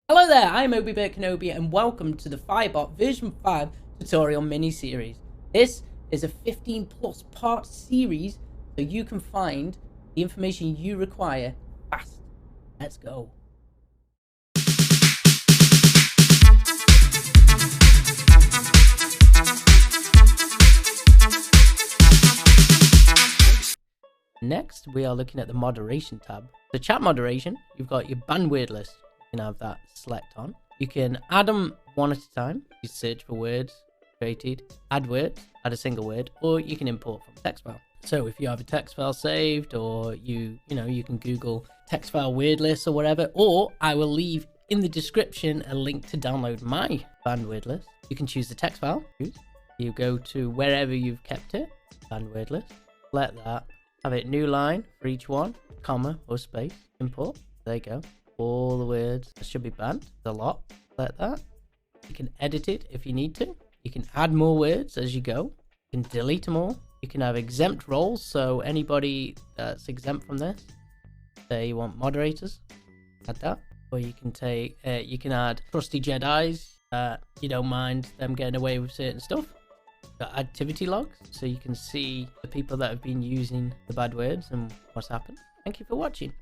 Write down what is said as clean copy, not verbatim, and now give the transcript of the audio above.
Hello there, I'm Kenobi and welcome to the Firebot V5 tutorial mini-series. This is a 15 plus part series so you can find the information you require fast. Let's go. Next, we are looking at the moderation tab. The chat moderation, you've got your banned word list. You can have that select on. You can add them one at a time. You search for words created, add words, add a single word, or you can import from text file. So if you have a text file saved, or you can Google text file word list or whatever, or I will leave in the description a link to download my banned word list. You can choose the text file. You go to wherever you've kept it, banned word list, select that. Have it new line for each one, comma or space, import. There you go. All the words that should be banned, a lot, like that. You can edit it if you need to. You can add more words as you go. You can delete them all. You can have exempt roles, so anybody that's exempt from this, say you want moderators, add that. Or you can take, you can add trusty Jedis. You don't mind them getting away with certain stuff. Got activity logs, so you can see the people that have been using the bad words and what's happened. Thank you for watching.